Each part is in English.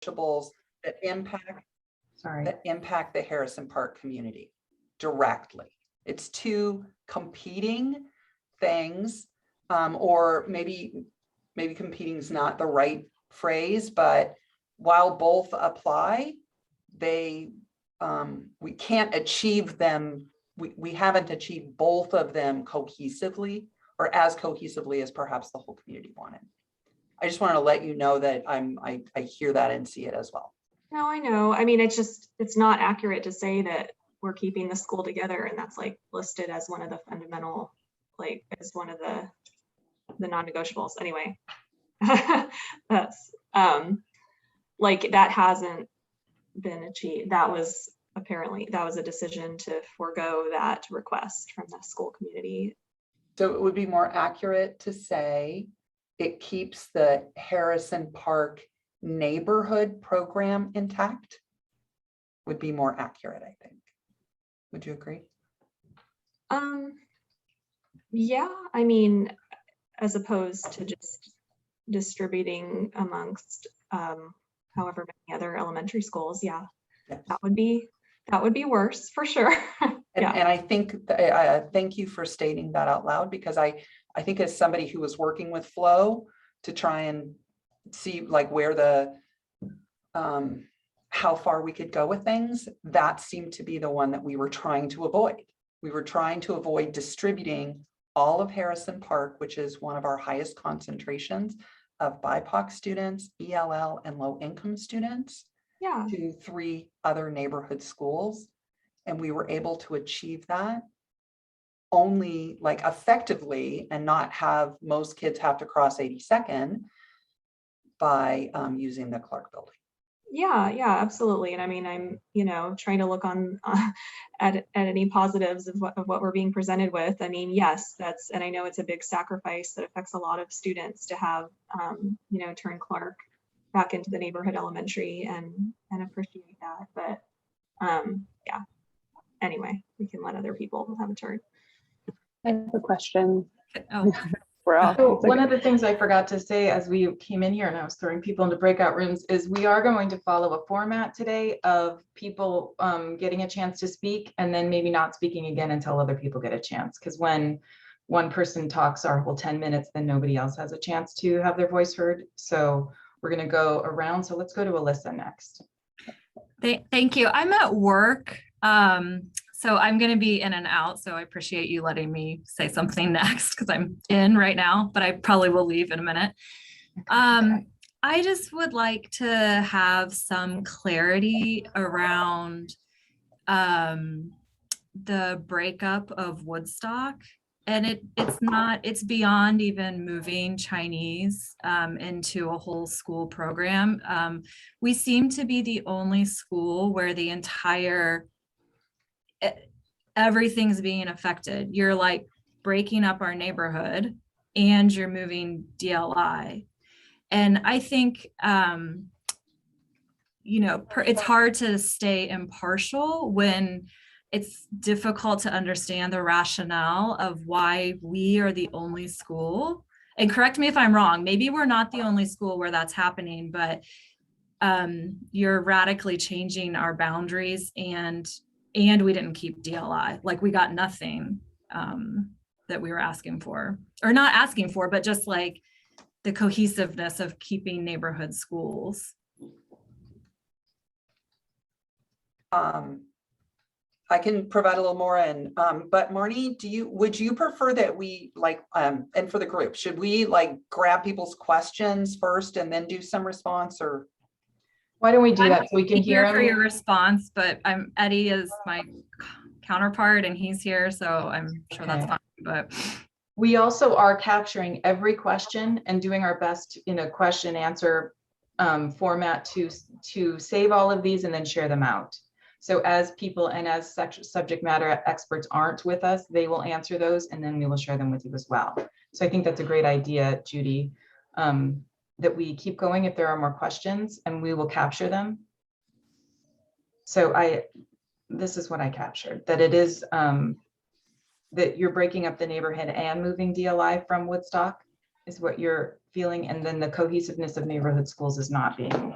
that impact the Harrison Park community directly. It's two competing things, or maybe competing is not the right phrase, but while both apply, we can't achieve them. We haven't achieved both of them cohesively, or as cohesively as perhaps the whole community wanted. I just wanted to let you know that I hear that and see it as well. No, I know. I mean, it's not accurate to say that we're keeping the school together and that's like listed as one of the fundamental, like as one of the non-negotiables. Anyway, that's like that hasn't been achieved. That was a decision to forego that request from the school community. So it would be more accurate to say it keeps the Harrison Park neighborhood program intact, would be more accurate, I think. Would you agree? Yeah, I mean, as opposed to just distributing amongst however many other elementary schools, yeah, yes. that would be worse for sure. And I think thank you for stating that out loud, because I think as somebody who was working with Flo to try and see like where the how far we could go with things, that seemed to be the one that we were trying to avoid. We were trying to avoid distributing all of Harrison Park, which is one of our highest concentrations of BIPOC students, ELL, and low-income students, to 3 other neighborhood schools. And we were able to achieve that only like effectively and not have most kids have to cross 82nd by using the Clark building. Yeah, absolutely. And I mean, I'm, trying to look on at any positives of what we're being presented with. I mean, yes, and I know it's a big sacrifice that affects a lot of students to have, turn Clark back into the neighborhood elementary and appreciate that. But yeah, anyway, we can let other people have a turn. I have a question. Oh. So one of the things I forgot to say as we came in here and I was throwing people into breakout rooms is we are going to follow a format today of people getting a chance to speak and then maybe not speaking again until other people get a chance. Because when one person talks our whole 10 minutes, then nobody else has a chance to have their voice heard. So we're going to go around. So let's go to Alyssa next. Thank you. I'm at work. So I'm going to be in and out. So I appreciate you letting me say something next because I'm in right now, but I probably will leave in a minute. I just would like to have some clarity around the breakup of Woodstock. And it's beyond even moving Chinese into a whole school program. We seem to be the only school where the everything's being affected. You're like breaking up our neighborhood and you're moving DLI. And I think, it's hard to stay impartial when it's difficult to understand the rationale of why we are the only school. And correct me if I'm wrong, maybe we're not the only school where that's happening, but you're radically changing our boundaries and we didn't keep DLI. Like we got nothing that we were asking for, or not asking for, but just like the cohesiveness of keeping neighborhood schools. I can provide a little more in, but Marnie, would you prefer that we and for the group, should we grab people's questions first and then do some response, or? Why don't we do that so we can hear for your response, but Eddie is my counterpart and he's here, so I'm sure that's fine. But we also are capturing every question and doing our best in a question answer format to save all of these and then share them out. So as people and as subject matter experts aren't with us, they will answer those and then we will share them with you as well. So I think that's a great idea, Judy. That we keep going if there are more questions and we will capture them. So this is what I captured, that it is that you're breaking up the neighborhood and moving DLI from Woodstock is what you're feeling. And then the cohesiveness of neighborhood schools is not being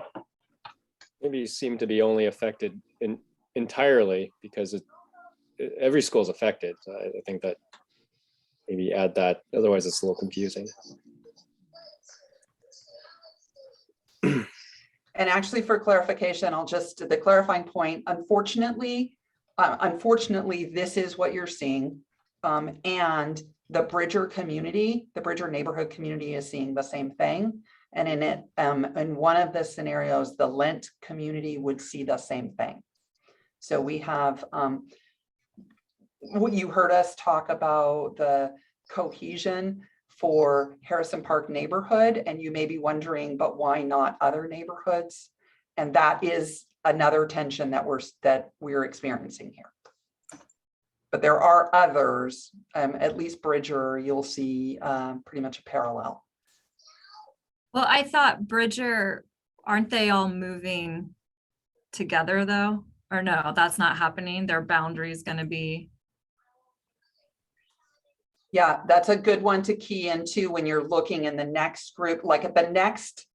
maybe seem to be only affected entirely because every school is affected. So I think that maybe add that. Otherwise, it's a little confusing. And actually, for clarification, the clarifying point, unfortunately, this is what you're seeing. And the Bridger community, the Bridger neighborhood community is seeing the same thing. And in one of the scenarios, the Lent community would see the same thing. So we have, what you heard us talk about the cohesion for Harrison Park neighborhood, and you may be wondering, but why not other neighborhoods? And that is another tension that we're experiencing here. But there are others, at least Bridger, you'll see pretty much a parallel. Well, I thought Bridger, aren't they all moving together though? Or no, that's not happening. Their boundary is going to be. Yeah, that's a good one to key into when you're looking in the next group. Like at the next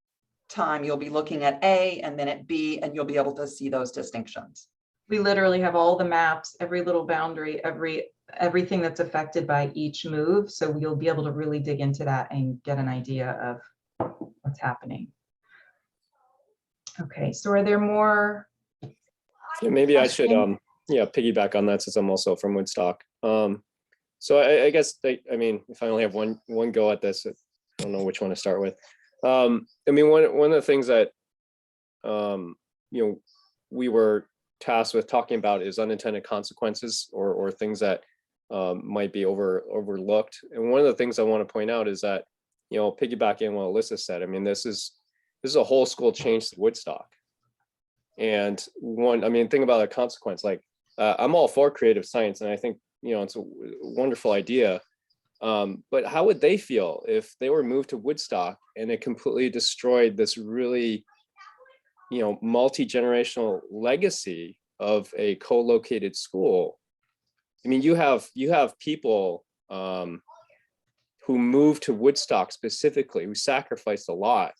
time, you'll be looking at A and then at B, and you'll be able to see those distinctions. We literally have all the maps, every little boundary, everything that's affected by each move. So you'll be able to really dig into that and get an idea of what's happening. Okay, so are there more? Yeah, maybe I should piggyback on that since I'm also from Woodstock. So I guess I mean, if I only have one go at this, I don't know which one to start with. I mean, one of the things that we were tasked with talking about is unintended consequences or things that might be overlooked. And one of the things I want to point out is that, piggybacking on what Alyssa said, I mean, this is a whole school change to Woodstock. And think about the consequence. Like, I'm all for creative science, and I think it's a wonderful idea. But how would they feel if they were moved to Woodstock and it completely destroyed this really, multi-generational legacy of a co-located school? I mean, you have people who moved to Woodstock specifically, who sacrificed a lot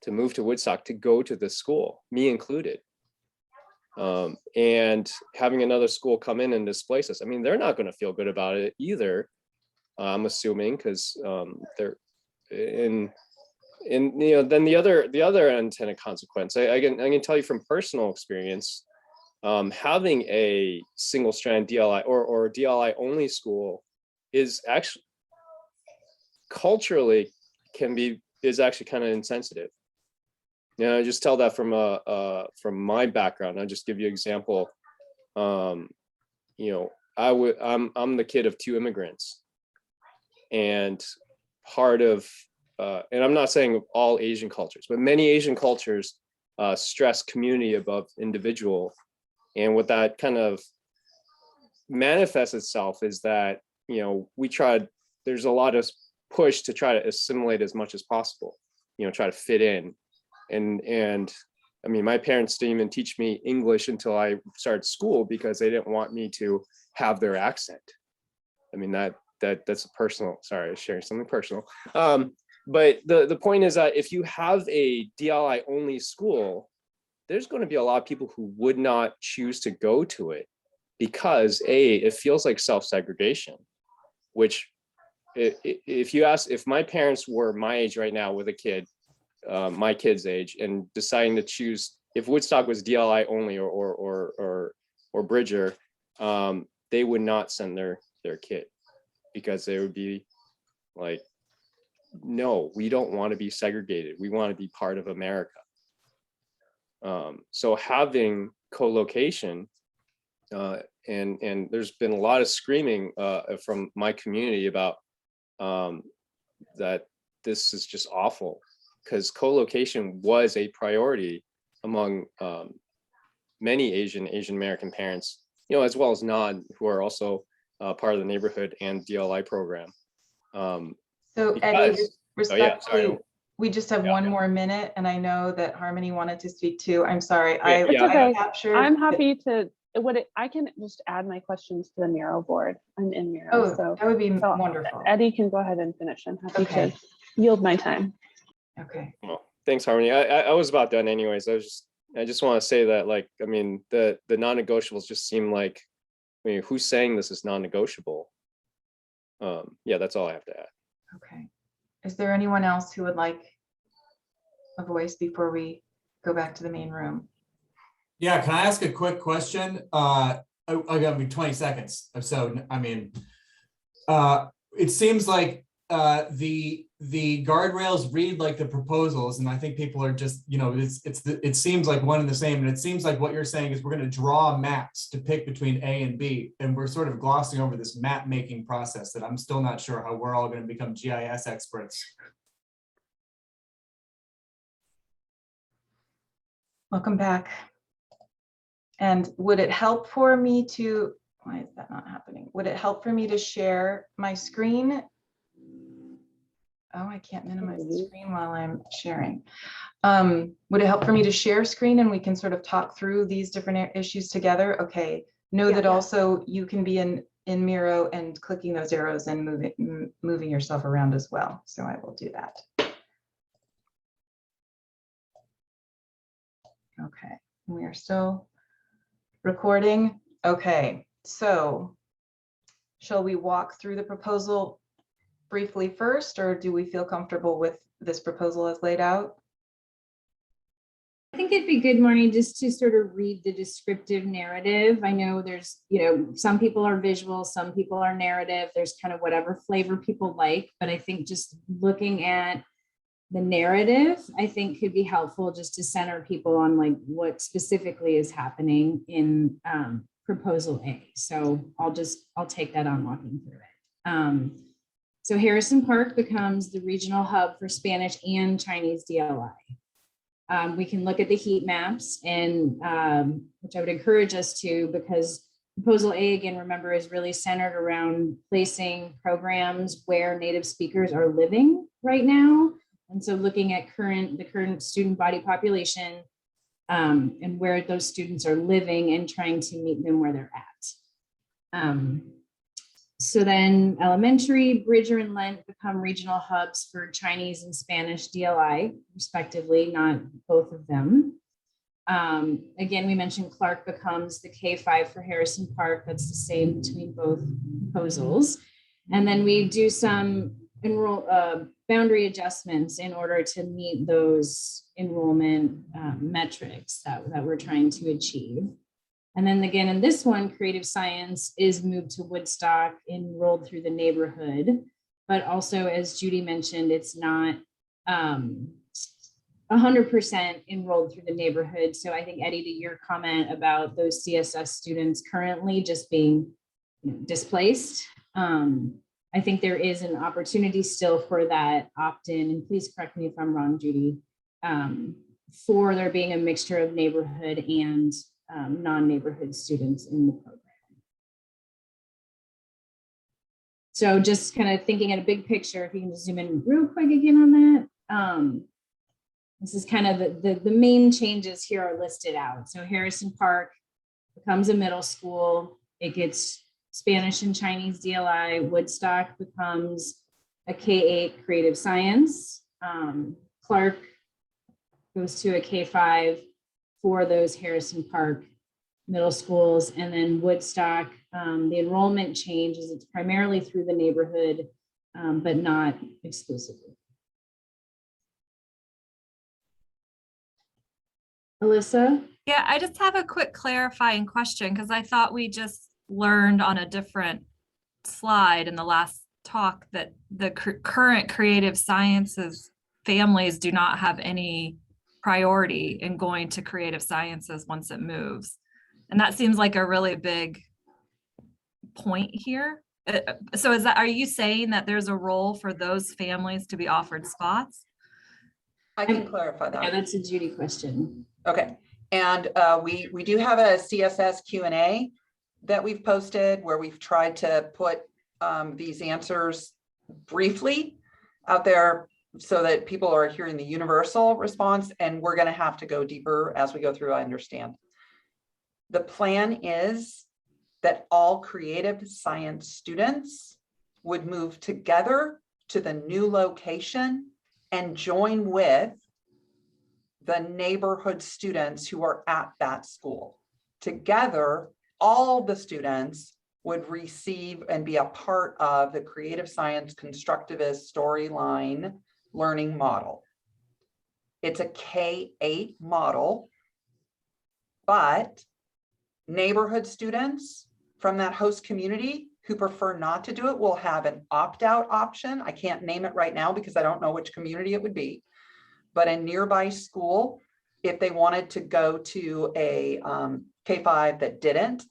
to move to Woodstock to go to this school, me included. And having another school come in and displace us, I mean, they're not going to feel good about it either. I'm assuming, because they're in then the other unintended consequence. I can tell you from personal experience, having a single strand DLI or DLI only school is actually culturally is actually kind of insensitive. I just tell that from my background. I'll just give you an example. I'm the kid of two immigrants, and part of and I'm not saying all Asian cultures, but many Asian cultures stress community above individual. And what that kind of manifests itself is that, there's a lot of push to try to assimilate as much as possible, try to fit in. And I mean, my parents didn't even teach me English until I started school because they didn't want me to have their accent. I mean, that's a personal, sorry, sharing something personal. But the point is that if you have a DLI only school, there's going to be a lot of people who would not choose to go to it because it feels like self-segregation, which if my parents were my age right now with a kid, my kid's age, and deciding to choose if Woodstock was DLI only or Bridger, they would not send their kid because they would be like, no, we don't want to be segregated. We want to be part of America. So having co-location, and there's been a lot of screaming from my community about that this is just awful, because co-location was a priority among many Asian American parents, as well as non, who are also part of the neighborhood and DLI program. So Eddie, respectfully, sorry. we just have one more minute, and I know that Harmony wanted to speak too. I'm sorry. It's okay. Captured. I'm happy to. I can just add my questions to the Miro board. I'm in Miro, Oh, so that would be wonderful. Eddie can go ahead and finish. I'm happy Okay. to yield my time. Okay. Well, thanks, Harmony. I was about done anyways. I was just I just want to say that, like, I mean, the non-negotiables just seem like, I mean, who's saying this is non-negotiable? Yeah, that's all I have to add. Okay. Is there anyone else who would like a voice before we go back to the main room? Yeah, can I ask a quick question? I got me 20 seconds. So, I mean, it seems like the guardrails read like the proposals, and I think people are just, you know, it seems like one and the same. And it seems like what you're saying is we're going to draw maps to pick between A and B, and we're sort of glossing over this map making process that I'm still not sure how we're all going to become GIS experts. Welcome back. And would it help for me to, why is that not happening? Would it help for me to share my screen? Oh, I can't minimize the screen while I'm sharing. Would it help for me to share screen and we can sort of talk through these different issues together? Okay. Know that also you can be in Miro and clicking those arrows and moving yourself around as well. So I will do that. Okay, we are still recording. Okay, so shall we walk through the proposal briefly first, or do we feel comfortable with this proposal as laid out? I think it'd be good, Marnie, just to sort of read the descriptive narrative. I know there's, you know, some people are visual, some people are narrative. There's kind of whatever flavor people like, but I think just looking at the narrative, I think could be helpful just to center people on like what specifically is happening in proposal A. So I'll take that on walking through it. So Harrison Park becomes the regional hub for Spanish and Chinese DLI. We can look at the heat maps, and which I would encourage us to, because proposal A, again, remember, is really centered around placing programs where native speakers are living right now. And so looking at the current student body population and where those students are living and trying to meet them where they're at. So then elementary, Bridger and Lent become regional hubs for Chinese and Spanish DLI, respectively, not both of them. Again, we mentioned Clark becomes the K5 for Harrison Park. That's the same between both proposals. And then we do some boundary adjustments in order to meet those enrollment metrics that we're trying to achieve. And then again, in this one, creative science is moved to Woodstock, enrolled through the neighborhood. But also, as Judy mentioned, it's not 100% enrolled through the neighborhood. So I think, Eddie, to your comment about those CSS students currently just being displaced, I think there is an opportunity still for that opt-in, and please correct me if I'm wrong, Judy, for there being a mixture of neighborhood and non-neighborhood students in the program. So just kind of thinking at a big picture, if you can just zoom in real quick again on that. This is kind of the main changes here are listed out. So Harrison Park becomes a middle school. It gets Spanish and Chinese DLI. Woodstock becomes a K8 creative science. Clark goes to a K5 for those Harrison Park middle schools. And then Woodstock, the enrollment change is it's primarily through the neighborhood, but not exclusively. Alyssa? Yeah, I just have a quick clarifying question, because I thought we just learned on a different slide in the last talk that the current creative sciences families do not have any priority in going to creative sciences once it moves. And that seems like a really big point here. So are you saying that there's a role for those families to be offered spots? I can clarify that. Yeah, that's a Judy question. Okay, and we do have a CSS Q&A that we've posted where we've tried to put these answers briefly out there so that people are hearing the universal response, and we're going to have to go deeper as we go through, I understand. The plan is that all creative science students would move together to the new location and join with the neighborhood students who are at that school. Together, all the students would receive and be a part of the creative science constructivist storyline learning model. It's a K-8 model, but neighborhood students from that host community who prefer not to do it will have an opt-out option. I can't name it right now because I don't know which community it would be, but a nearby school, if they wanted to go to a K-5 that didn't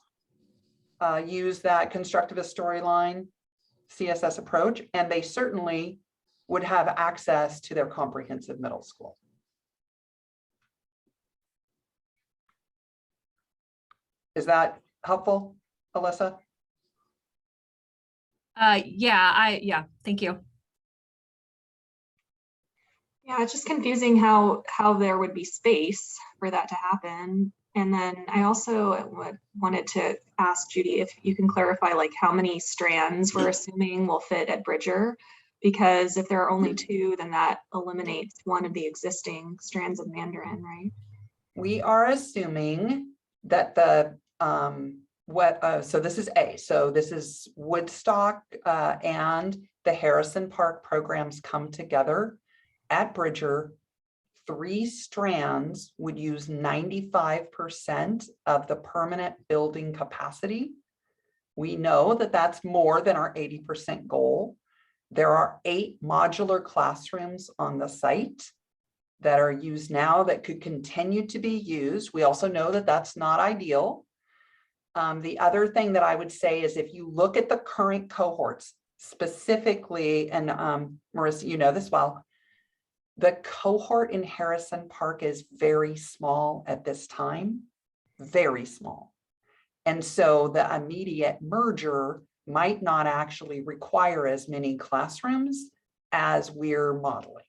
use that constructivist storyline CSS approach, and they certainly would have access to their comprehensive middle school. Is that helpful, Alyssa? Yeah, thank you. Yeah, it's just confusing how there would be space for that to happen. And then I also wanted to ask Judy if you can clarify like how many strands we're assuming will fit at Bridger, because if there are only 2, then that eliminates one of the existing strands of Mandarin, right? We are assuming that the so this is A. So this is Woodstock and the Harrison Park programs come together at Bridger. 3 strands would use 95% of the permanent building capacity. We know that that's more than our 80% goal. There are 8 modular classrooms on the site that are used now that could continue to be used. We also know that that's not ideal. The other thing that I would say is if you look at the current cohorts specifically, and Marissa, you know this well, the cohort in Harrison Park is very small at this time, very small. And so the immediate merger might not actually require as many classrooms as we're modeling.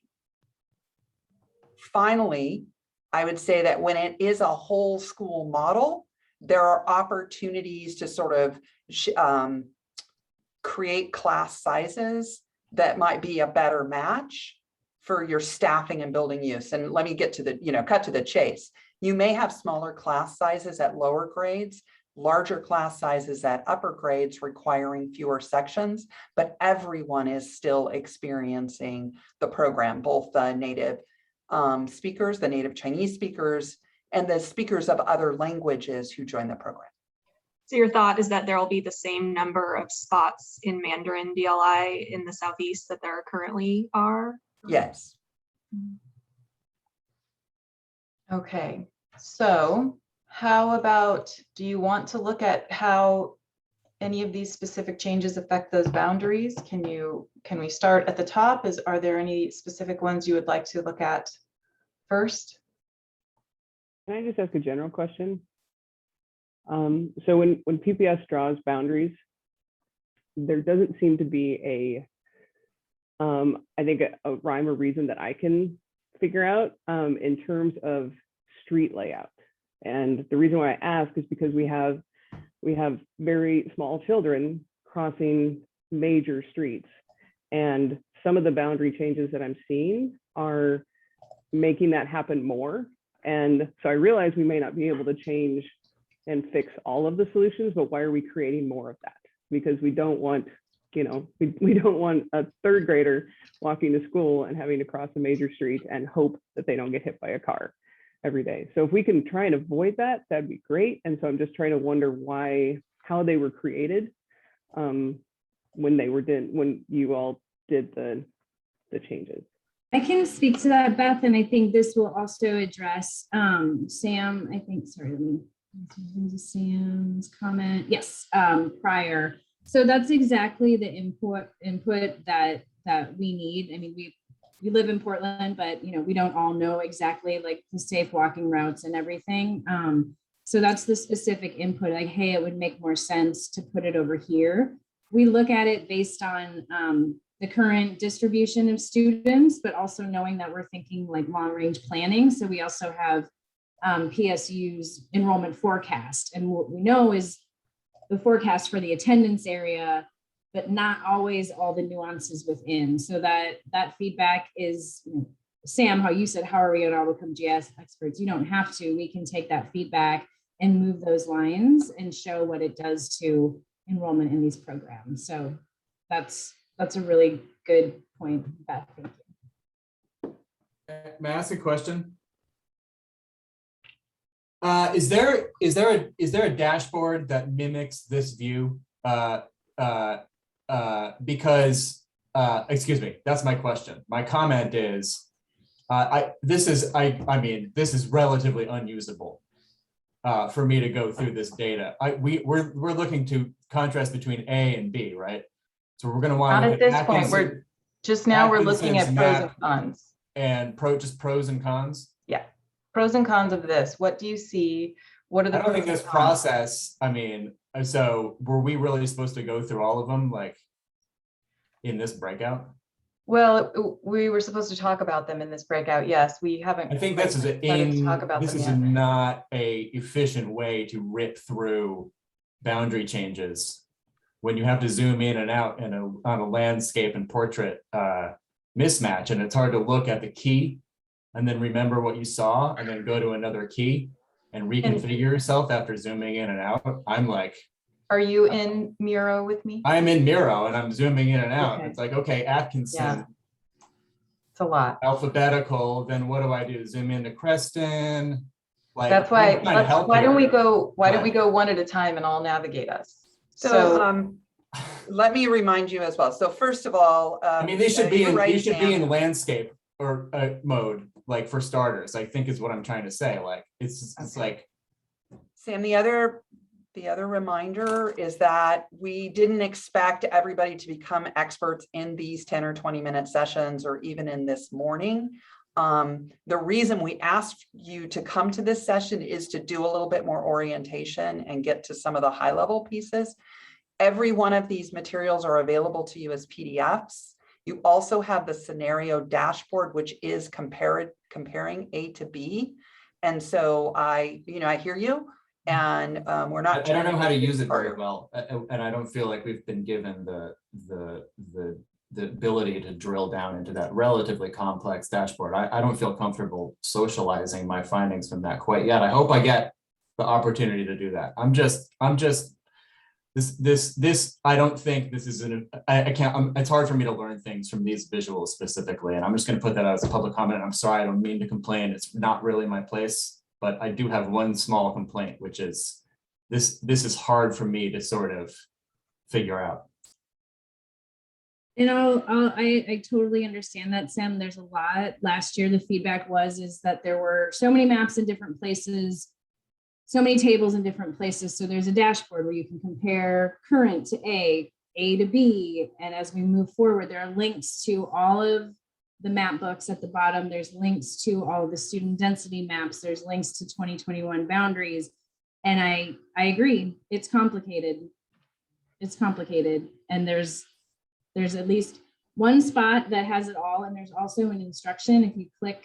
Finally, I would say that when it is a whole school model, there are opportunities to sort of create class sizes that might be a better match for your staffing and building use. And let me get to the, cut to the chase. You may have smaller class sizes at lower grades, larger class sizes at upper grades requiring fewer sections, but everyone is still experiencing the program, both the native speakers, the native Chinese speakers, and the speakers of other languages who join the program. So your thought is that there will be the same number of spots in Mandarin DLI in the Southeast that there currently are? Yes. Okay, so how about, do you want to look at how any of these specific changes affect those boundaries? Can we start at the top? Are there any specific ones you would like to look at first? Can I just ask a general question? So when PPS draws boundaries, there doesn't seem to be I think a rhyme or reason that I can figure out in terms of street layout. And the reason why I ask is because we have very small children crossing major streets, and some of the boundary changes that I'm seeing are making that happen more. And so I realize we may not be able to change and fix all of the solutions, but why are we creating more of that? Because we don't want, we don't want a 3rd grader walking to school and having to cross a major street and hope that they don't get hit by a car every day. So if we can try and avoid that, that'd be great. And so I'm just trying to wonder how they were created when you all did the changes. I can speak to that, Beth, and I think this will also address Sam, I think, sorry, let me Sam's comment. Yes, prior. So that's exactly the input that we need. I mean, we live in Portland, but we don't all know exactly like the safe walking routes and everything. So that's the specific input, like, hey, it would make more sense to put it over here. We look at it based on the current distribution of students, but also knowing that we're thinking like long range planning. So we also have PSU's enrollment forecast. And what we know is the forecast for the attendance area, but not always all the nuances within. So that feedback is Sam, how you said, how are we going to all become GIS experts? You don't have to. We can take that feedback and move those lines and show what it does to enrollment in these programs. So that's a really good point, Beth. Thank you. May I ask a question? Is there a dashboard that mimics this view? Because excuse me, that's my question. My comment is, this is relatively unusable for me to go through this data. We're looking to contrast between A and B, right? So we're going to want Not to at this point. We're just now we're looking at pros and cons. And just pros and cons. Yeah, pros and cons of this. What do you see? What are the? I don't think pros this and cons? process. I mean, so were we really supposed to go through all of them, like in this breakout? Well, we were supposed to talk about them in this breakout. Yes, we haven't. I think this is not a efficient way to rip through boundary changes when you have to zoom in and out on a landscape and portrait mismatch, and it's hard to look at the key and then remember what you saw and then go to another key and reconfigure yourself after zooming in and out. I'm like, are you in Miro with me? I'm in Miro and I'm zooming in and out. Okay. It's like, okay, Atkinson. Yeah. It's a lot. Alphabetical, then what do I do? Zoom into Creston? Like, That's why, why don't we go one at a time and I'll navigate us? So let me remind you as well. So first of all, I mean, they should be you're in right, be Sam. in landscape or mode, like for starters, I think is what I'm trying to say. Like it's like, Sam, the other reminder is that we didn't expect everybody to become experts in these 10 or 20-minute sessions or even in this morning. The reason we asked you to come to this session is to do a little bit more orientation and get to some of the high-level pieces. Every one of these materials are available to you as PDFs. You also have the scenario dashboard, which is comparing A to B. And so I hear you. And we're not. I don't know how to use it very well, and I don't feel like we've been given the ability to drill down into that relatively complex dashboard. I don't feel comfortable socializing my findings from that quite yet. I hope I get the opportunity to do that. I don't think this is I can't. It's hard for me to learn things from these visuals specifically, and I'm just going to put that out as a public comment. I'm sorry, I don't mean to complain. It's not really my place. But I do have one small complaint, which is this is hard for me to sort of figure out. And I totally understand that, Sam. There's a lot. Last year, the feedback is that there were so many maps in different places, so many tables in different places. So there's a dashboard where you can compare current to A to B. And as we move forward, there are links to all of the map books at the bottom. There's links to all of the student density maps. There's links to 2021 boundaries. And I agree, it's complicated. It's complicated. And there's at least one spot that has it all. And there's also an instruction. If you click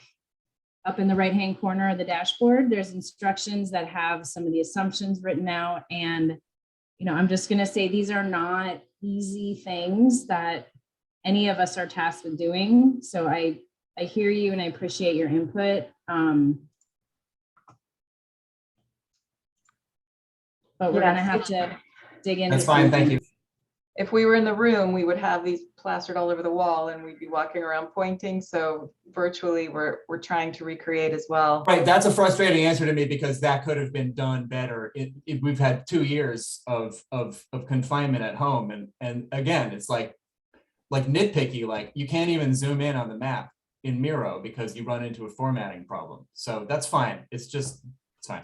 up in the right-hand corner of the dashboard, there's instructions that have some of the assumptions written out. And, I'm just gonna say these are not easy things that any of us are tasked with doing. So I hear you and I appreciate your input. But we're gonna have to dig into. That's fine, thank you. If we were in the room, we would have these plastered all over the wall and we'd be walking around pointing. So virtually we're trying to recreate as well. Right, that's a frustrating answer to me because that could have been done better. We've had 2 years of confinement at home. And again, it's like nitpicky, like you can't even zoom in on the map in Miro because you run into a formatting problem. So that's fine. It's fine.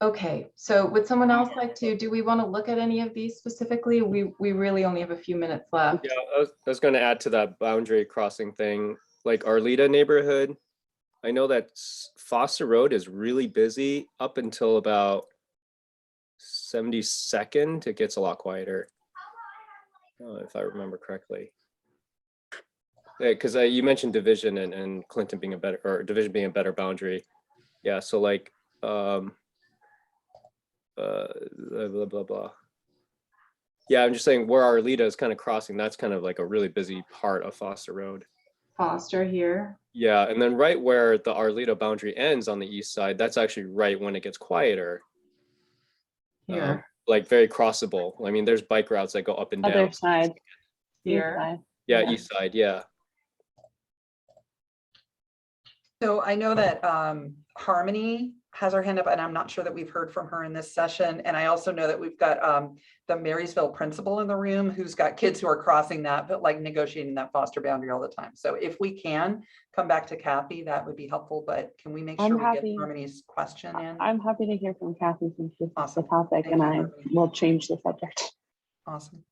Okay, so would someone else like to, do we want to look at any of these specifically? We really only have a few minutes left. Yeah, I was going to add to that boundary crossing thing, like Arleta neighborhood. I know that Foster Road is really busy up until about 72nd. It gets a lot quieter. If I remember correctly. Because you mentioned Division and Clinton being Division being a better boundary. Yeah, so like blah blah blah. Yeah, I'm just saying where Arleta is kind of crossing, that's kind of like a really busy part of Foster Road. Foster here. Yeah, and then right where the Arleta boundary ends on the east side, that's actually right when it gets quieter. Here. Like very crossable. I mean, there's bike routes that go up and down. Other side. East Here. side. Yeah, Yeah. east side, yeah. So I know that Harmony has her hand up, and I'm not sure that we've heard from her in this session. And I also know that we've got the Marysville principal in the room who's got kids who are crossing that, but like negotiating that foster boundary all the time. So if we can come back to Kathy, that would be helpful. But can we make I'm sure we get happy. Harmony's question in? I'm happy to hear from Kathy since this is Awesome. the topic, Thank and you, I Harmony. will change the subject. Awesome.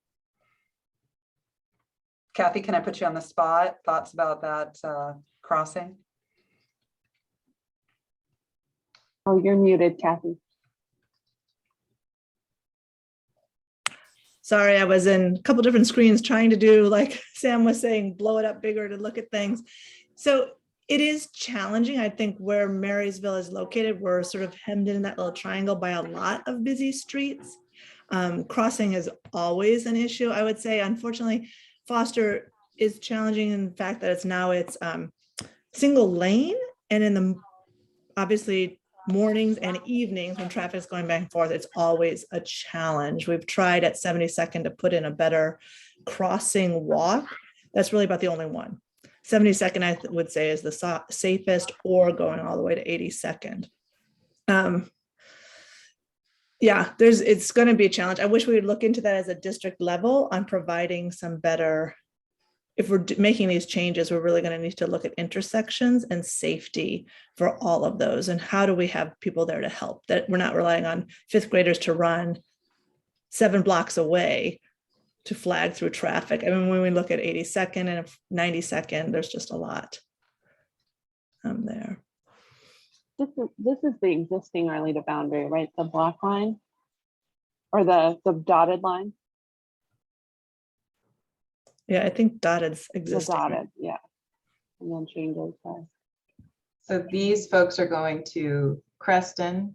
Kathy, can I put you on the spot? Thoughts about that crossing? Oh, you're muted, Kathy. Sorry, I was in a couple different screens trying to do, like Sam was saying, blow it up bigger to look at things. So it is challenging. I think where Marysville is located, we're sort of hemmed in that little triangle by a lot of busy streets. Crossing is always an issue, I would say. Unfortunately, Foster is challenging in the fact that it's single lane, and in the obviously mornings and evenings when traffic is going back and forth, it's always a challenge. We've tried at 72nd to put in a better crossing walk. That's really about the only one. 72nd, I would say, is the safest, or going all the way to 82nd. Yeah, it's going to be a challenge. I wish we would look into that as a district level on providing some better. If we're making these changes, we're really going to need to look at intersections and safety for all of those. And how do we have people there to help, that we're not relying on fifth graders to run 7 blocks away to flag through traffic. I mean, when we look at 82nd and 92nd, there's just a lot there. This is the existing Arleta boundary, right? The black line or the dotted line? Yeah, I think dotted's The existing. dotted, yeah. And then changes. So these folks are going to Creston.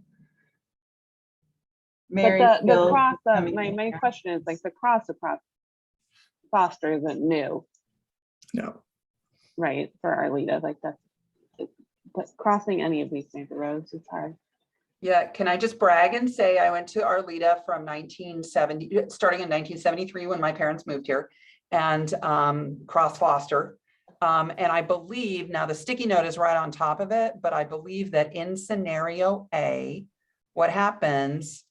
But the Marysville cross, coming my in here. question is, like, the cross across Foster isn't new, No. right? For Arleta, like but crossing any of these major roads is hard. Yeah, can I just brag and say I went to Arleta from 1970, starting in 1973 when my parents moved here, and cross Foster. And I believe, now the sticky note is right on top of it, but I believe that in scenario A, what happens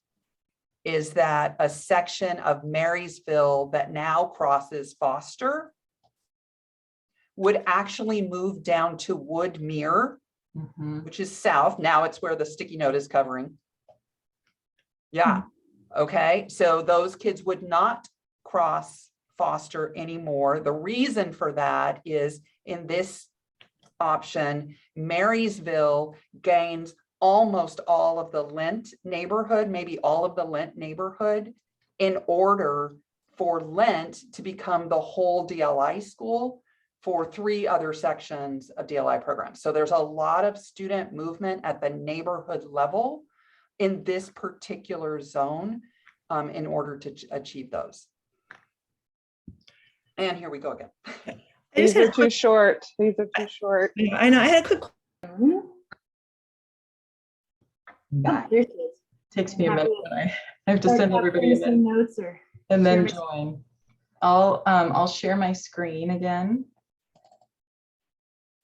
is that a section of Marysville that now crosses Foster would actually move down to Woodmere, which is south. Now it's where the sticky note is covering. Yeah, okay. So those kids would not cross Foster anymore. The reason for that is in this option, Marysville gains almost all of the Lent neighborhood, maybe all of the Lent neighborhood, in order for Lent to become the whole DLI school for 3 other sections of DLI programs. So there's a lot of student movement at the neighborhood level in this particular zone in order to achieve those. And here we go again. These are too short. These are too short. I know. I had a quick. Back. There's kids. Takes me a Happy- minute, but I have to Start send everybody capturing in some notes or and then share join. I'll share my screen again.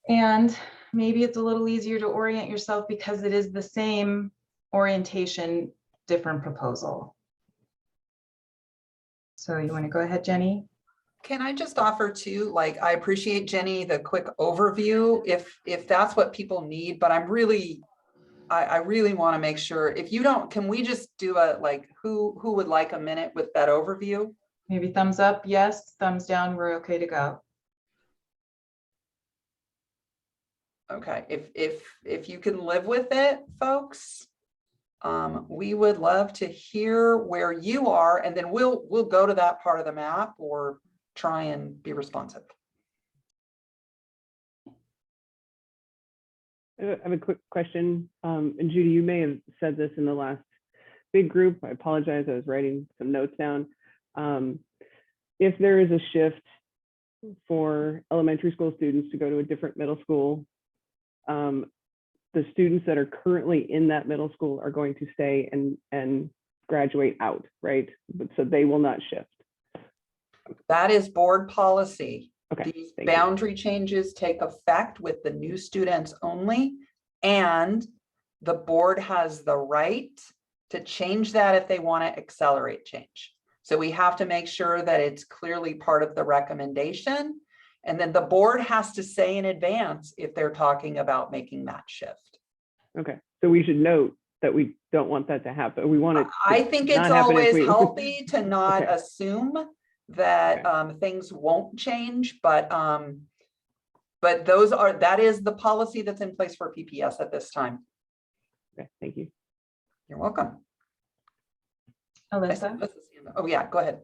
And maybe it's a little easier to orient yourself because it is the same orientation, different proposal. So you want to go ahead, Jenny? Can I just offer too, like, I appreciate, Jenny, the quick overview if that's what people need, but I'm really, I really want to make sure, if you don't, can we just do a, like, who would like a minute with that overview? Maybe thumbs up, yes, thumbs down, we're okay to go. Okay, if you can live with it, folks, we would love to hear where you are, and then we'll go to that part of the map or try and be responsive. I have a quick question. And Judy, you may have said this in the last big group. I apologize. I was writing some notes down. If there is a shift for elementary school students to go to a different middle school. The students that are currently in that middle school are going to stay and graduate out, right? But so they will not shift. That is board policy. Okay, These thank you. boundary changes take effect with the new students only, and the board has the right to change that if they want to accelerate change. So we have to make sure that it's clearly part of the recommendation. And then the board has to say in advance if they're talking about making that shift. Okay, so we should note that we don't want that to happen. We want it. I think it's not happen if always we- healthy to not Okay. assume that Okay. things won't change, but that is the policy that's in place for PPS at this time. Okay, thank you. You're welcome. Alyssa? Oh yeah, go ahead.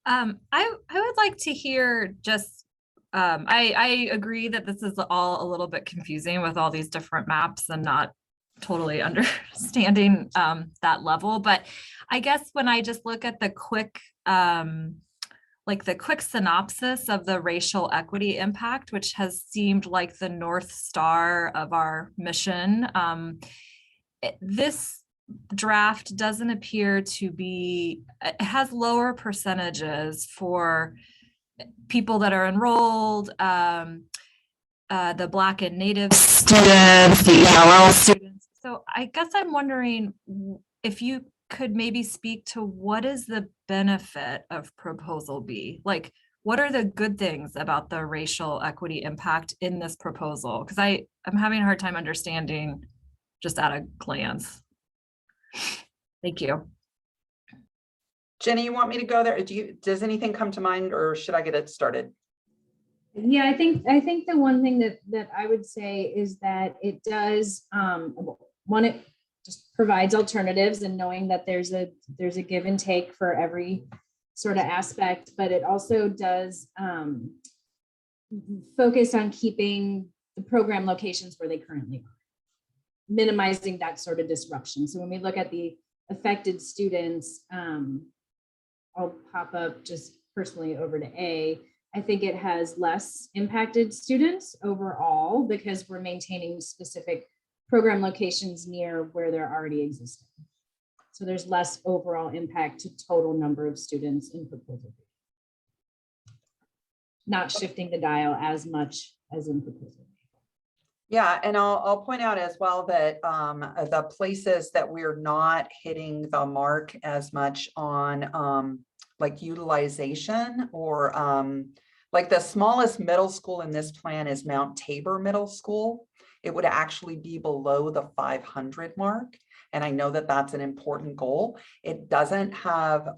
I would like to hear just, I agree that this is all a little bit confusing with all these different maps and not totally understanding that level. But I guess when I just look at the quick, like the quick synopsis of the racial equity impact, which has seemed like the North Star of our mission, this draft doesn't appear to be, it has lower percentages for people that are enrolled, the Black and Native students, the ELL students. So I guess I'm wondering if you could maybe speak to what is the benefit of Proposal B? Like, what are the good things about the racial equity impact in this proposal? Because I'm having a hard time understanding just at a glance. Thank you. Jenny, you want me to go there? Does anything come to mind, or should I get it started? Yeah, I think the one thing that I would say is that it does, one, it just provides alternatives, and knowing that there's a give and take for every sort of aspect, but it also does focus on keeping the program locations where they currently are, minimizing that sort of disruption. So when we look at the affected students, I'll pop up just personally over to A. I think it has less impacted students overall because we're maintaining specific program locations near where they're already existing. So there's less overall impact to total number of students in Proposal B. Not shifting the dial as much as in Proposal B. Yeah, and I'll point out as well that the places that we're not hitting the mark as much on like utilization, or like the smallest middle school in this plan is Mount Tabor Middle School. It would actually be below the 500 mark. And I know that that's an important goal. It doesn't have,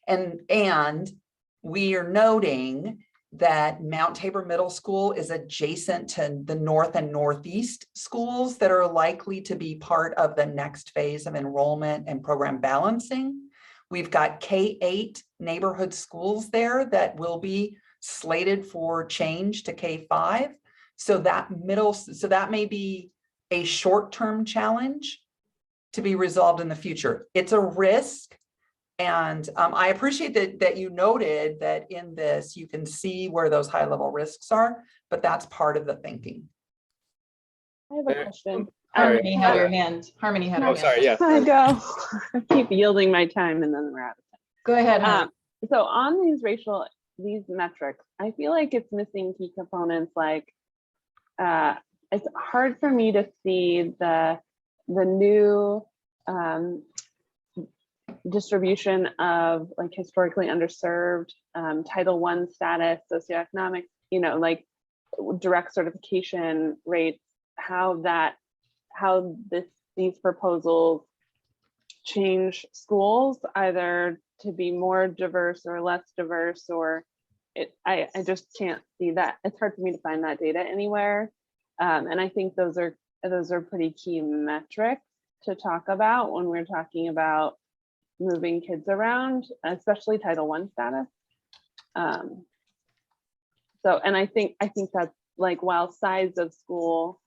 and we are noting that Mount Tabor Middle School is adjacent to the North and Northeast schools that are likely to be part of the next phase of enrollment and program balancing. We've got K-8 neighborhood schools there that will be slated for change to K-5. So that may be a short-term challenge to be resolved in the future. It's a risk. And I appreciate that you noted that in this, you can see where those high level risks are, but that's part of the thinking. I have a question. Harmony had her hand. Harmony had her Oh, hand. sorry, yes. I go. I keep yielding my time and then we're out of time. Go ahead, Harmony. So on these metrics, I feel like it's missing key components. Like it's hard for me to see the new distribution of like historically underserved, Title I status, socioeconomic, like direct certification rates, how these proposals change schools either to be more diverse or less diverse, or I just can't see that. It's hard for me to find that data anywhere. And I think those are pretty key metrics to talk about when we're talking about moving kids around, especially Title I status. So, and I think that's like, while size of school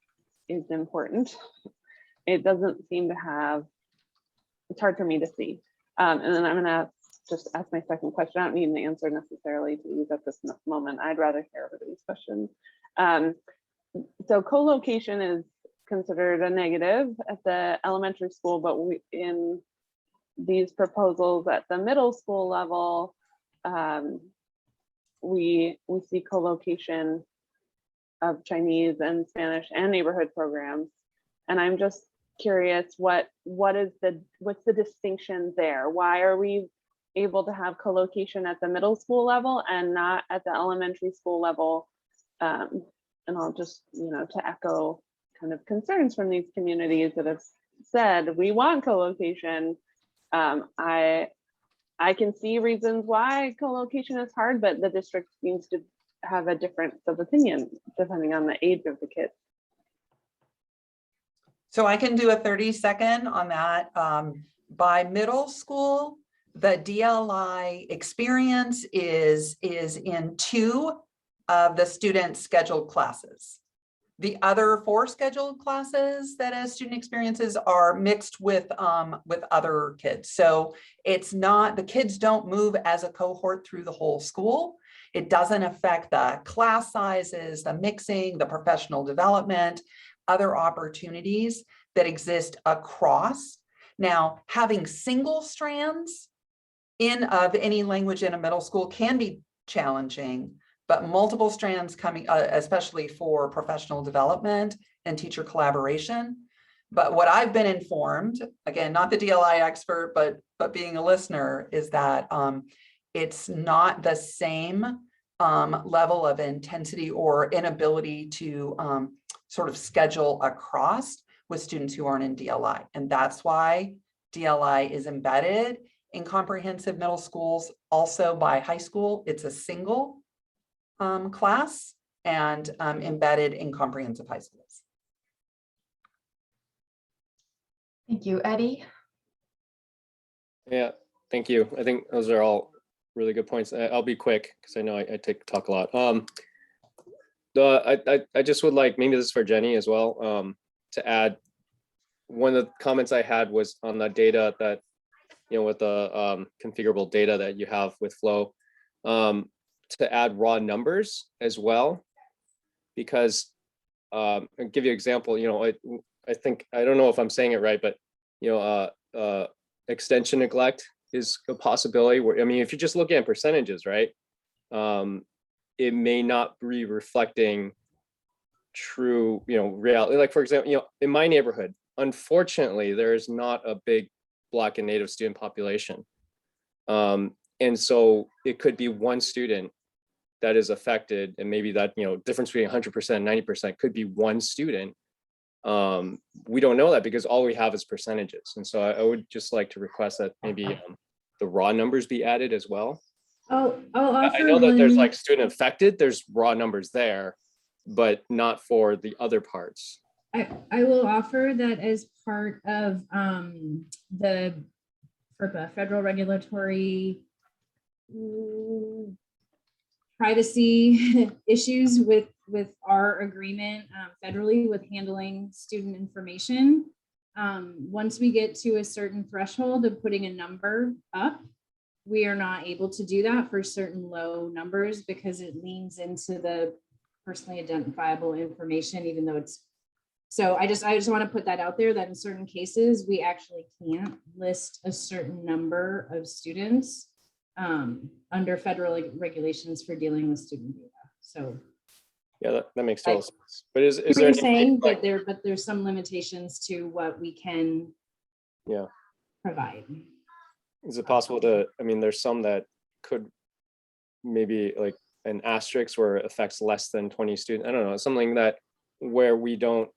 is important, it doesn't seem to have, it's hard for me to see. And then I'm gonna just ask my second question. I don't need an answer necessarily to use at this moment. I'd rather hear everybody's questions. So co-location is considered a negative at the elementary school, but in these proposals at the middle school level, we see co-location of Chinese and Spanish and neighborhood programs. And I'm just curious, what's the distinction there? Why are we able to have co-location at the middle school level and not at the elementary school level? And I'll just, to echo kind of concerns from these communities that have said, we want co-location. I can see reasons why co-location is hard, but the district seems to have a difference of opinion depending on the age of the kids. So I can do a 30-second on that. By middle school, the DLI experience is in 2 of the student scheduled classes. The other 4 scheduled classes that a student experiences are mixed with other kids. So it's not, the kids don't move as a cohort through the whole school. It doesn't affect the class sizes, the mixing, the professional development, other opportunities that exist across. Now, having single strands of any language in a middle school can be challenging, but multiple strands coming, especially for professional development and teacher collaboration. But what I've been informed, again, not the DLI expert, but being a listener, is that it's not the same level of intensity or inability to sort of schedule across with students who aren't in DLI. And that's why DLI is embedded in comprehensive middle schools. Also by high school, it's a single class and embedded in comprehensive high schools. Thank you, Eddie. Yeah, thank you. I think those are all really good points. I'll be quick because I know I talk a lot. I just would like, maybe this is for Jenny as well, to add, one of the comments I had was on the data that, with the configurable data that you have with Flow, to add raw numbers as well, because I'll give you an example. I think, I don't know if I'm saying it right, but extension neglect is a possibility where, if you're just looking at percentages, right, it may not be reflecting true, reality. Like, for example, in my neighborhood, unfortunately, there is not a big Black and Native student population. And so it could be one student that is affected, and maybe that, difference between 100% and 90% could be one student. We don't know that because all we have is percentages. And so I would just like to request that maybe the raw numbers be added as well. I'll offer I know that there's one- like student affected, there's raw numbers there, but not for the other parts. I will offer that as part of the FERPA, Federal Regulatory Privacy issues with our agreement federally with handling student information. Once we get to a certain threshold of putting a number up, we are not able to do that for certain low numbers because it leans into the personally identifiable information, even though it's, so I just want to put that out there that in certain cases, we actually can't list a certain number of students under federal regulations for dealing with student data. So yeah, that makes total sense. But is what there you're any, saying, like, but there's some limitations to what we can provide. is it possible to, there's some that could maybe like an asterisk where it affects less than 20 students. I don't know, something that where we don't,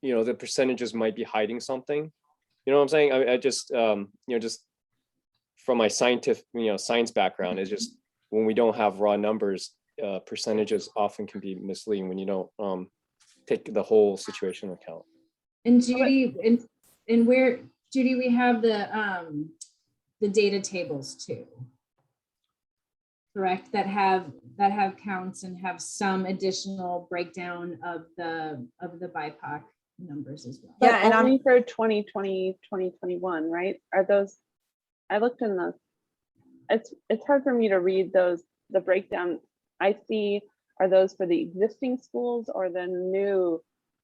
the percentages might be hiding something. You know what I'm saying? I just, just from my scientific, science background, is just when we don't have raw numbers, percentages often can be misleading when you don't take the whole situation into account. And Judy, and where, Judy, we have the data tables too, correct? That have counts and have some additional breakdown of the BIPOC numbers as well. But Yeah, and only for 2020, 2021, right? Are those, I looked in the it's hard for me to read those, the breakdown I see are those for the existing schools or the new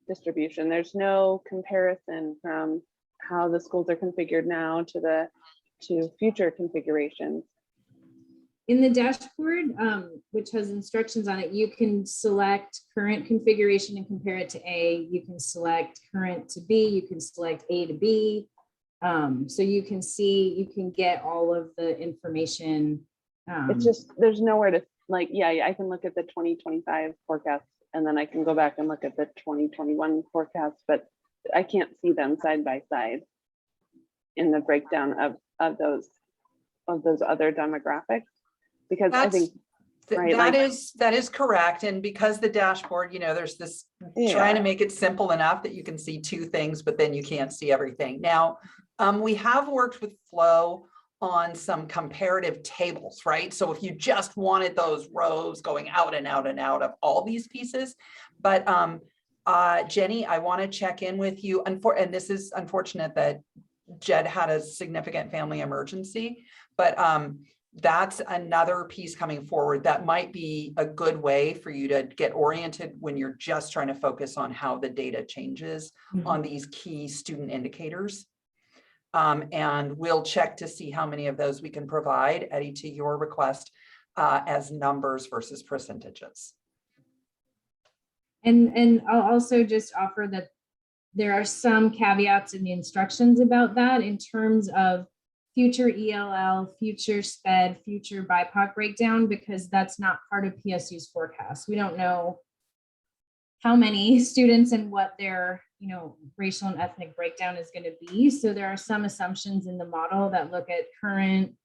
distribution. There's no comparison from how the schools are configured now to future configurations. In the dashboard, which has instructions on it, you can select current configuration and compare it to A. You can select current to B. You can select A to B. So you can see, you can get all of the information. It's just, there's nowhere to, like, yeah, I can look at the 2025 forecast and then I can go back and look at the 2021 forecast, but I can't see them side by side in the breakdown of those other demographics. Because I think that is correct. And because the dashboard, you know, there's this trying to make it simple enough that you can see two things, but then you can't see everything. Now, we have worked with Flo on some comparative tables, right? So if you just wanted those rows going out and out and out of all these pieces, but Jenny, I want to check in with you. And this is unfortunate that Jed had a significant family emergency, but that's another piece coming forward that might be a good way for you to get oriented when you're just trying to focus on how the data changes on these key student indicators. And we'll check to see how many of those we can provide, Eddie, to your request, as numbers versus percentages. And I'll also just offer that there are some caveats in the instructions about that in terms of future ELL, future SPED, future BIPOC breakdown, because that's not part of PSU's forecast. We don't know how many students and what their, you know, racial and ethnic breakdown is going to be. So there are some assumptions in the model that look at current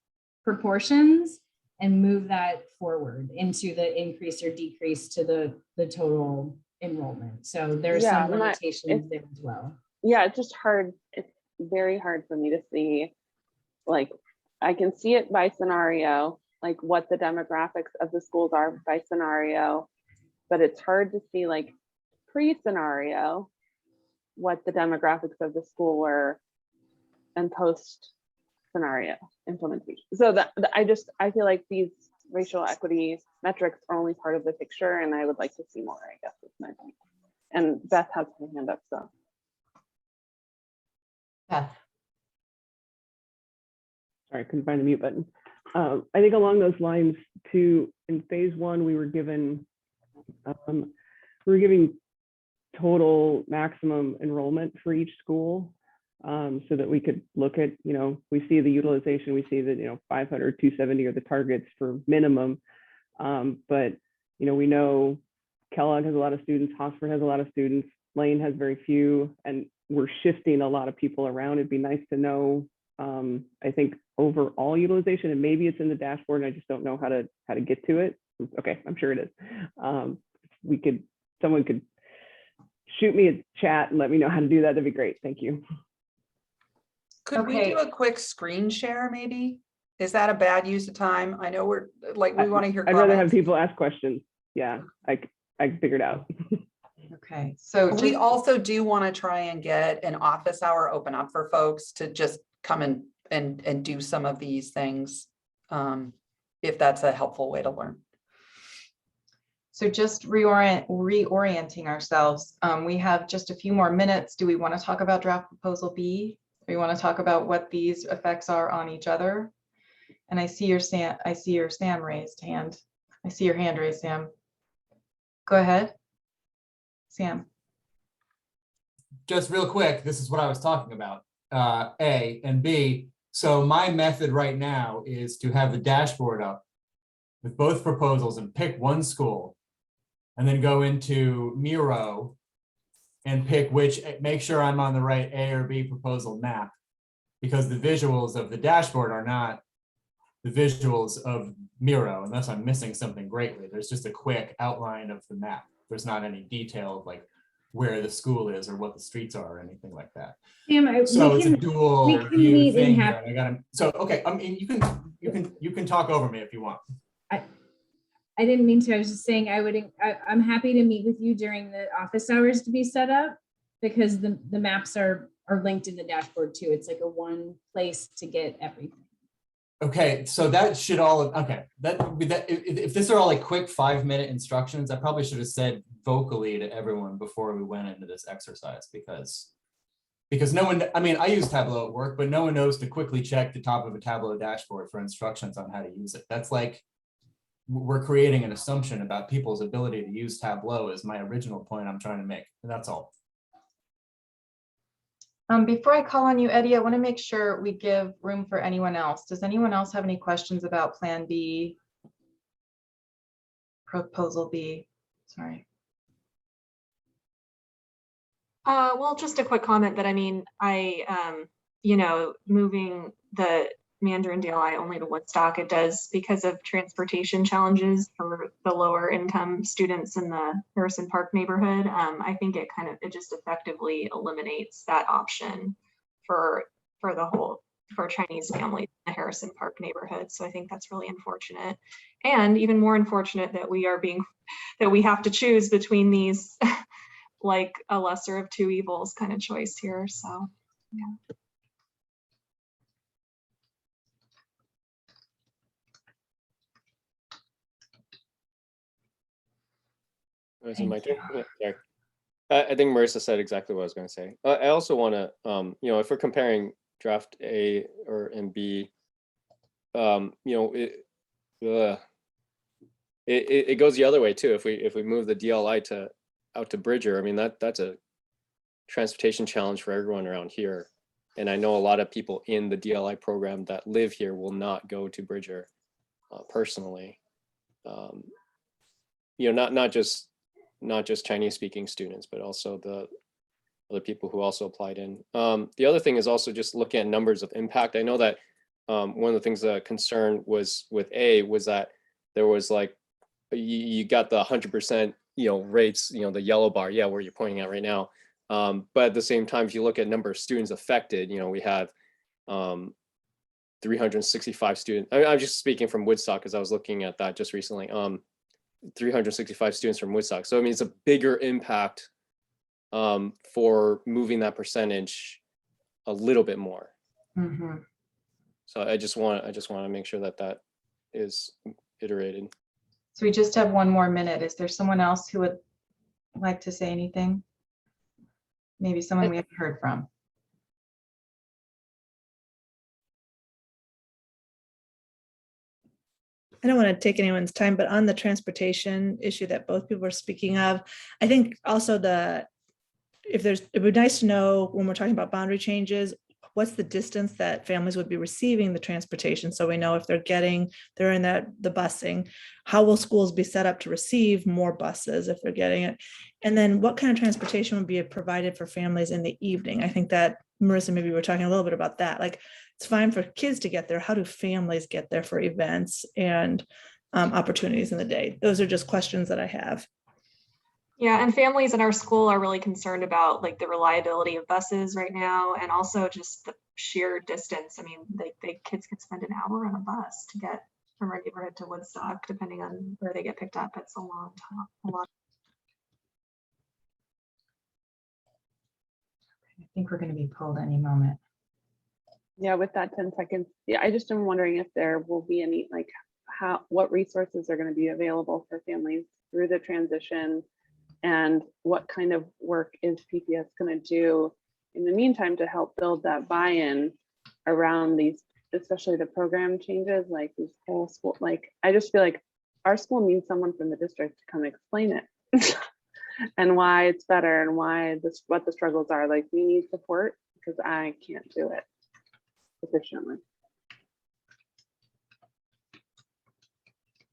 proportions and move that forward into the increase or decrease to the total enrollment. So there's some limitations there as well. Yeah, it's just hard. It's very hard for me to see. Like, I can see it by scenario, like what the demographics of the schools are by scenario, but it's hard to see like pre-scenario what the demographics of the school were and post scenario implementation. So that I feel like these racial equity metrics are only part of the picture, and I would like to see more, I guess is my point. And Beth has her hand up, so. Beth. Sorry, I couldn't find the mute button. I think along those lines too, in phase one, we were giving total maximum enrollment for each school, so that we could look at, you know, we see the utilization, we see that, you know, 500, 270 are the targets for minimum. But, you know, we know Kellogg has a lot of students, Hosford has a lot of students, Lane has very few, and we're shifting a lot of people around. It'd be nice to know, I think, overall utilization, and maybe it's in the dashboard and I just don't know how to get to it. Okay, I'm sure it is. Someone could shoot me a chat and let me know how to do that. That'd be great. Thank you. Could we do a quick screen share maybe? Is that a bad use of time? I know we're like, we want to hear I'd comments. rather have people ask questions. Yeah, I figured out. Okay, so we also do want to try and get an office hour open up for folks to just come in and do some of these things, if that's a helpful way to learn. So just reorienting ourselves. We have just a few more minutes. Do we want to talk about draft proposal B? Or you want to talk about what these effects are on each other? And I see your Sam raised hand. I see your hand raised, Sam. Go ahead, Sam. Just real quick, this is what I was talking about, A and B. So my method right now is to have the dashboard up with both proposals and pick one school, and then go into Miro and pick make sure I'm on the right A or B proposal map, because the visuals of the dashboard are not the visuals of Miro, unless I'm missing something greatly. There's just a quick outline of the map. There's not any detail like where the school is or what the streets are or anything like that. So it's a dual view thing here. I got so okay. I mean, you can talk over me if you want. I didn't mean to. I was just saying I'm happy to meet with you during the office hours to be set up, because the maps are linked in the dashboard too. It's like a one place to get everything. Okay, so that should all, okay, if this are all like quick 5-minute instructions, I probably should have said vocally to everyone before we went into this exercise, because no one, I mean, I use Tableau at work, but no one knows to quickly check the top of a Tableau dashboard for instructions on how to use it. That's like, we're creating an assumption about people's ability to use Tableau is my original point I'm trying to make, and that's all. Before I call on you, Eddie, I want to make sure we give room for anyone else. Does anyone else have any questions about Plan B? Proposal B, sorry. Well, just a quick comment that I mean, you know, moving the Mandarin DLI only to Woodstock, it does because of transportation challenges for the lower income students in the Harrison Park neighborhood. I think it just effectively eliminates that option for Chinese families in the Harrison Park neighborhood. So I think that's really unfortunate, and even more unfortunate that we have to choose between these like a lesser of two evils kind of choice here. So yeah. Is it my turn? Yeah, sorry. I think Marissa said exactly what I was going to say. I also want to, you know, if we're comparing draft A and B, you know, it goes the other way too. If we move the DLI out to Bridger, I mean that's a transportation challenge for everyone around here. And I know a lot of people in the DLI program that live here will not go to Bridger personally. You know, not just Chinese speaking students, but also the other people who also applied in. The other thing is also just looking at numbers of impact. I know that one of the things that concern was with A was that there was like, you got the 100%, you know, rates, you know, the yellow bar, yeah, where you're pointing at right now. But at the same time, if you look at number of students affected, you know, we have 365 students. I'm just speaking from Woodstock because I was looking at that just recently. 365 students from Woodstock. So I mean, it's a bigger impact for moving that percentage a little bit more. Mm-hmm. So I just want to make sure that that is iterated. So we just have 1 more minute. Is there someone else who would like to say anything? Maybe someone we haven't heard from. I don't want to take anyone's time, but on the transportation issue that both people are speaking of, I think also it would be nice to know when we're talking about boundary changes, what's the distance that families would be receiving the transportation? So we know if they're in the busing, how will schools be set up to receive more buses if they're getting it? And then what kind of transportation would be provided for families in the evening? I think that Marissa, maybe we're talking a little bit about that. Like, it's fine for kids to get there. How do families get there for events and opportunities in the day? Those are just questions that I have. Yeah, and families in our school are really concerned about like the reliability of buses right now, and also just the sheer distance. I mean, the kids could spend an hour on a bus to get from our neighborhood to Woodstock, depending on where they get picked up. It's a long time. I think we're going to be pulled any moment. Yeah, with that 10 seconds. Yeah, I just am wondering if there will be any, like, what resources are going to be available for families through the transition, and what kind of work is PPS going to do in the meantime to help build that buy-in around these, especially the program changes, like this whole school. Like, I just feel like our school needs someone from the district to come explain it and why it's better and what the struggles are. Like, we need support because I can't do it efficiently.